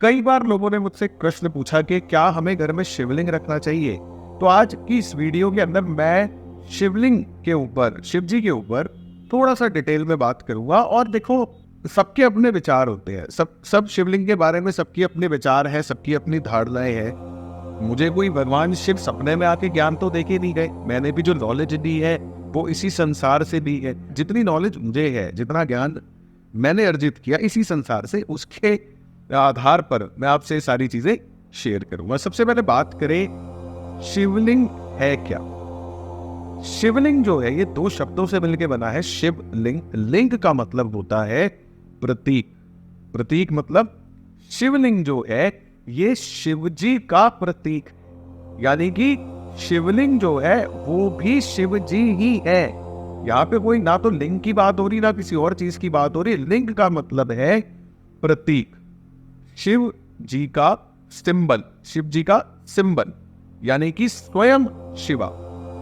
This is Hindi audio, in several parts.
कई बार लोगों ने मुझसे प्रश्न पूछा कि क्या हमें घर में शिवलिंग रखना चाहिए। तो आज की इस वीडियो के अंदर मैं शिवलिंग के ऊपर, शिव जी के ऊपर थोड़ा सा डिटेल में बात करूंगा। और देखो, सबके अपने विचार होते हैं, सब शिवलिंग के बारे में सबकी अपने विचार है, सबकी अपनी धारणाएं हैं। मुझे कोई भगवान शिव सपने में आके ज्ञान तो देके नहीं गए। मैंने भी जो नॉलेज दी है वो इसी संसार से दी है। जितनी नॉलेज मुझे है, जितना ज्ञान मैंने अर्जित किया इसी संसार से, उसके आधार पर मैं आपसे सारी चीजें शेयर करूंगा। सबसे पहले बात करें शिवलिंग है क्या। शिवलिंग जो है ये दो शब्दों से मिलकर बना है, शिवलिंग। लिंग का मतलब होता है प्रतीक। प्रतीक मतलब शिवलिंग जो है ये शिवजी का प्रतीक, यानी कि शिवलिंग जो है वो भी शिवजी ही है। यहाँ पे कोई ना तो लिंग की बात हो रही ना किसी और चीज की बात हो रही। लिंग का मतलब है प्रतीक, शिव जी का सिंबल, शिव जी का सिंबल, यानी कि स्वयं शिवा।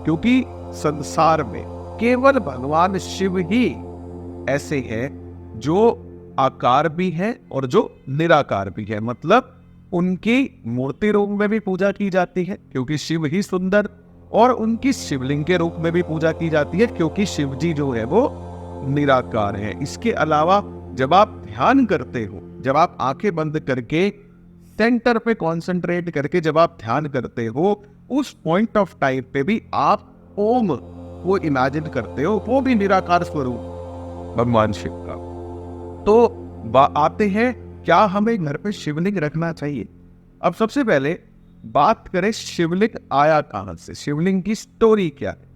क्योंकि संसार में केवल भगवान शिव ही ऐसे हैं जो आकार भी हैं और जो निराकार भी है। मतलब उनकी मूर्ति रूप में भी पूजा की जाती है क्योंकि शिव ही सुंदर, और उनकी शिवलिंग के रूप में भी पूजा की जाती है क्योंकि शिव जी जो है वो निराकार है। इसके अलावा जब आप ध्यान करते हो, जब आप आंखें बंद करके सेंटर पे कंसंट्रेट करके जब आप ध्यान करते हो, उस पॉइंट ऑफ टाइम पे भी आप ओम वो इमेजिन करते हो, वो भी निराकार स्वरूप भगवान शिव का। तो आते हैं क्या हमें घर पे शिवलिंग रखना चाहिए। अब सबसे पहले बात करें शिवलिंग आया कहां से, शिवलिंग की स्टोरी क्या है,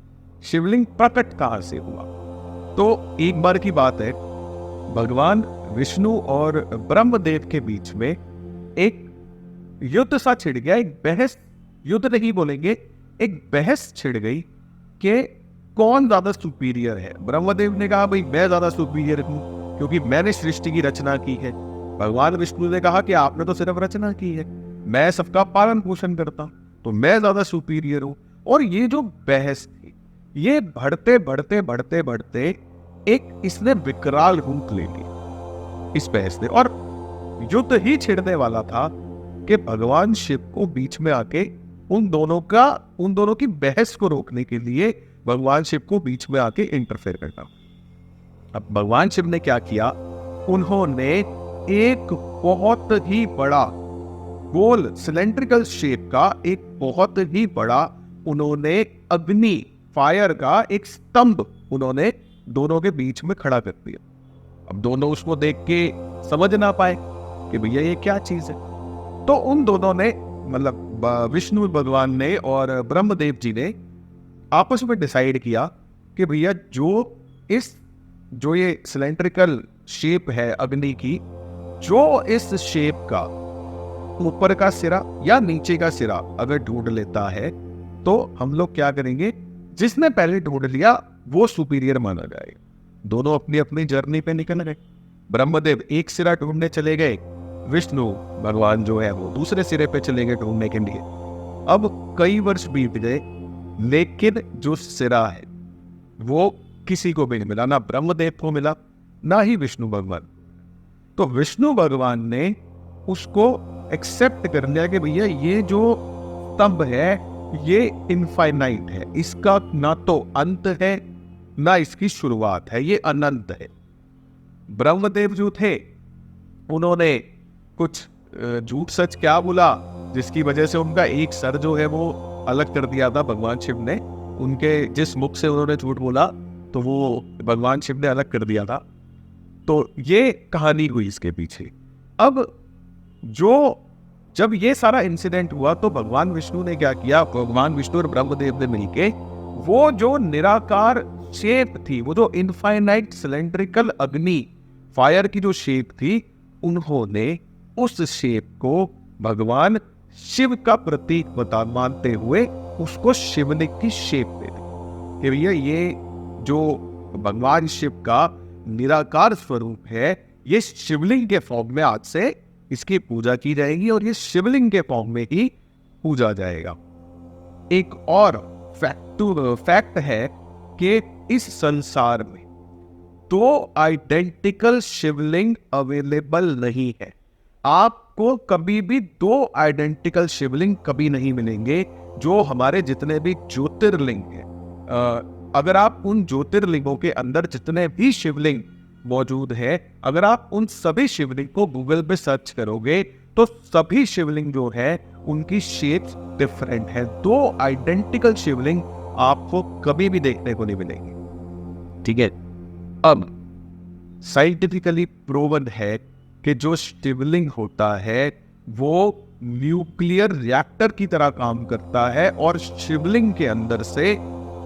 शिवलिंग प्रकट कहां से हुआ। तो एक बार की बात है, भगवान विष्णु और ब्रह्मदेव के बीच में एक युद्ध सा छिड़ गया। एक बहस, युद्ध नहीं बोलेंगे, एक बहस छिड़ गई कि कौन ज्यादा सुपीरियर है। ब्रह्मदेव ने कहा भाई मैं ज्यादा सुपीरियर हूं क्योंकि मैंने सृष्टि की रचना की है। भगवान विष्णु ने कहा कि आपने तो सिर्फ रचना की है, मैं सबका पालन पोषण करता हूं, तो मैं ज्यादा सुपीरियर हूं। और ये जो बहस थी ये बढ़ते बढ़ते बढ़ते बढ़ते एक इसने विकराल रूप ले ली इस बहस ने। और युद्ध ही छिड़ने वाला था कि भगवान शिव को बीच में आके उन दोनों की बहस को रोकने के लिए भगवान शिव को बीच में आके इंटरफेयर करना। अब भगवान शिव ने क्या किया, उन्होंने एक बहुत ही बड़ा गोल सिलेंड्रिकल शेप का एक बहुत ही बड़ा उन्होंने अग्नि, फायर का एक स्तंभ उन्होंने दोनों के बीच में खड़ा कर दिया। अब दोनों उसको देख के समझ ना पाए कि भैया ये क्या चीज है। तो उन दोनों ने, मतलब विष्णु भगवान ने और ब्रह्मदेव जी ने आपस में डिसाइड किया कि भैया जो ये सिलेंड्रिकल शेप है अग्नि की, जो इस शेप का ऊपर का सिरा या नीचे का सिरा अगर ढूंढ लेता है तो हम लोग क्या करेंगे, जिसने पहले ढूंढ लिया वो सुपीरियर माना जाएगा। दोनों अपनी अपनी जर्नी पे निकल गए। ब्रह्मदेव एक सिरा ढूंढने चले गए, विष्णु भगवान जो है वो दूसरे सिरे पे चले गए ढूंढने के लिए। अब कई वर्ष बीत गए लेकिन जो सिरा है वो किसी को भी नहीं मिला, ना ब्रह्मदेव को मिला ना ही विष्णु भगवान। तो विष्णु भगवान ने उसको एक्सेप्ट कर लिया कि भैया ये जो स्तंभ है ये इनफाइनाइट है, इसका ना तो अंत है ना इसकी शुरुआत है, ये अनंत है। ब्रह्मदेव जो थे उन्होंने कुछ झूठ सच क्या बोला जिसकी वजह से उनका एक सर जो है वो अलग कर दिया था भगवान शिव ने। उनके जिस मुख से उन्होंने झूठ बोला तो वो भगवान शिव ने अलग कर दिया था। तो ये कहानी हुई इसके पीछे। अब जब ये सारा इंसिडेंट हुआ तो भगवान विष्णु ने क्या किया, भगवान विष्णु और ब्रह्मदेव ने मिलके वो जो निराकार शेप थी, वो जो इनफाइनाइट सिलेंड्रिकल अग्नि फायर की जो शेप थी, उन्होंने उस शेप को भगवान शिव का प्रतीक मानते हुए उसको शिवलिंग की शेप दे दी कि भैया ये जो भगवान शिव का निराकार स्वरूप है ये शिवलिंग के फॉर्म में आज से इसकी पूजा की जाएगी और ये शिवलिंग के फॉर्म में ही पूजा जाएगा। एक और फैक्ट है कि इस संसार में दो आइडेंटिकल शिवलिंग अवेलेबल नहीं है। आप आपको कभी भी दो आइडेंटिकल शिवलिंग कभी नहीं मिलेंगे। जो हमारे जितने भी ज्योतिर्लिंग हैं, अगर आप उन ज्योतिर्लिंगों के अंदर जितने भी शिवलिंग मौजूद है, अगर आप उन सभी शिवलिंग को गूगल पे सर्च करोगे तो सभी शिवलिंग जो है उनकी शेप्स डिफरेंट है। दो आइडेंटिकल शिवलिंग आपको कभी भी देखने को नहीं मिलेंगे। ठीक है, अब साइंटिफिकली प्रूवन है कि जो शिवलिंग होता है वो न्यूक्लियर रिएक्टर की तरह काम करता है और शिवलिंग के अंदर से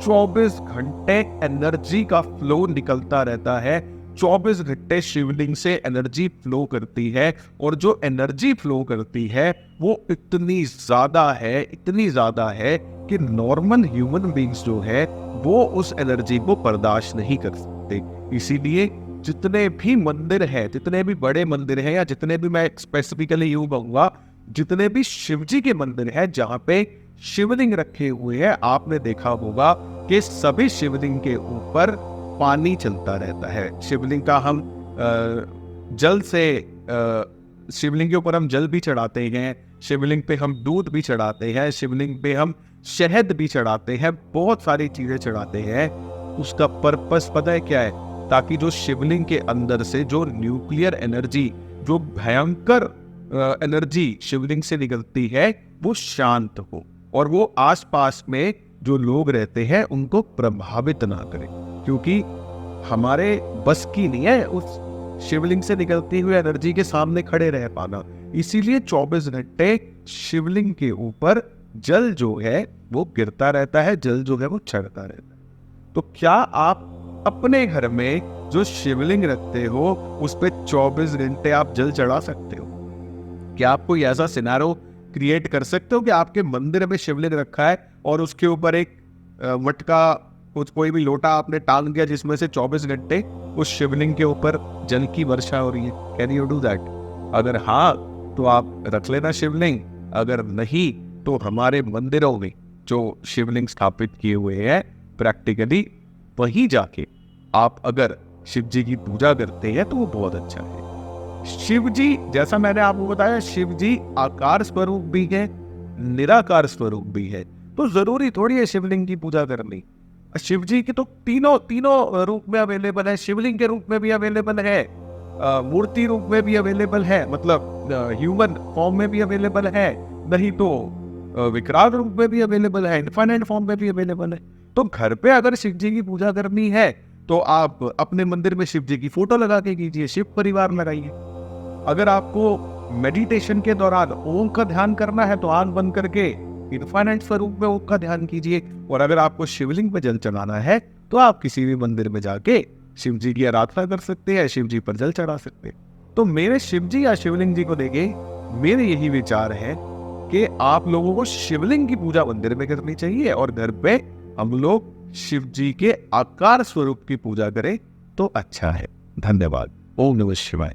24 घंटे एनर्जी का फ्लो निकलता रहता है। 24 घंटे शिवलिंग से एनर्जी फ्लो करती है और जो एनर्जी फ्लो करती है वो इतनी ज्यादा है कि नॉर्मल ह्यूमन बींग्स जो है वो उस एनर्जी को बर्दाश्त नहीं कर सकते। इसीलिए जितने भी मंदिर हैं, जितने भी बड़े मंदिर हैं, या जितने भी, मैं स्पेसिफिकली यूं कहूंगा, जितने भी शिवजी के मंदिर हैं जहां पे शिवलिंग रखे हुए हैं, आपने देखा होगा कि सभी शिवलिंग के ऊपर पानी चलता रहता है। शिवलिंग का हम जल से शिवलिंग के ऊपर हम जल भी चढ़ाते हैं, शिवलिंग पे हम दूध भी चढ़ाते हैं, शिवलिंग पे हम शहद भी चढ़ाते हैं, बहुत सारी चीजें चढ़ाते हैं। उसका पर्पस पता है क्या है? ताकि जो शिवलिंग के अंदर से जो न्यूक्लियर एनर्जी, जो भयंकर एनर्जी शिवलिंग से निकलती है वो शांत हो और वो आसपास में जो लोग रहते हैं उनको प्रभावित ना करे, क्योंकि हमारे बस की नहीं है उस शिवलिंग से निकलती हुई एनर्जी के सामने खड़े रह पाना। इसीलिए 24 घंटे शिवलिंग के ऊपर जल जो है वो गिरता रहता है, जल जो है वो चढ़ता रहता है। तो क्या आप अपने घर में जो शिवलिंग रखते हो उस पे 24 घंटे आप जल चढ़ा सकते हो? क्या आप कोई ऐसा सिनारो क्रिएट कर सकते हो कि आपके मंदिर में शिवलिंग रखा है और उसके ऊपर एक मटका, कुछ कोई भी लोटा आपने टांग दिया जिसमें से 24 घंटे उस शिवलिंग के ऊपर जल की वर्षा हो रही है? Can you do that? अगर हाँ तो आप रख लेना शिवलिंग, अगर नहीं तो हमारे मंदिरों में जो शिवलिंग स्थापित किए हुए हैं प्रैक्टिकली वहीं जाके आप अगर शिव जी की पूजा करते हैं तो वो बहुत अच्छा है। शिव जी, जैसा मैंने आपको बताया, शिव जी आकार स्वरूप भी है, निराकार स्वरूप भी है, तो जरूरी थोड़ी है शिवलिंग की पूजा करनी। शिव जी की तो तीनों रूप में अवेलेबल है, शिवलिंग के रूप में भी अवेलेबल है, मूर्ति रूप में भी अवेलेबल है, मतलब ह्यूमन फॉर्म में भी अवेलेबल है, नहीं तो विकराल रूप में भी अवेलेबल है, इनफाइनाइट फॉर्म में भी अवेलेबल है। तो घर पे अगर शिव जी की पूजा करनी है तो आप अपने मंदिर में शिव जी की फोटो लगा के कीजिए, शिव परिवार लगाइए। अगर आपको मेडिटेशन के दौरान ओम का ध्यान करना है तो आंख बंद करके इनफाइनाइट स्वरूप में ओम का ध्यान कीजिए। और अगर आपको शिवलिंग पे जल चढ़ाना है तो आप किसी भी मंदिर में जाके शिव जी की आराधना कर सकते हैं, शिव जी पर जल चढ़ा सकते हैं। तो मेरे शिव जी या शिवलिंग जी को देखे मेरे यही विचार है कि आप लोगों को शिवलिंग की पूजा मंदिर में करनी चाहिए और घर पे हम लोग शिव जी के आकार स्वरूप की पूजा करें तो अच्छा है। धन्यवाद। ओम नमः शिवाय।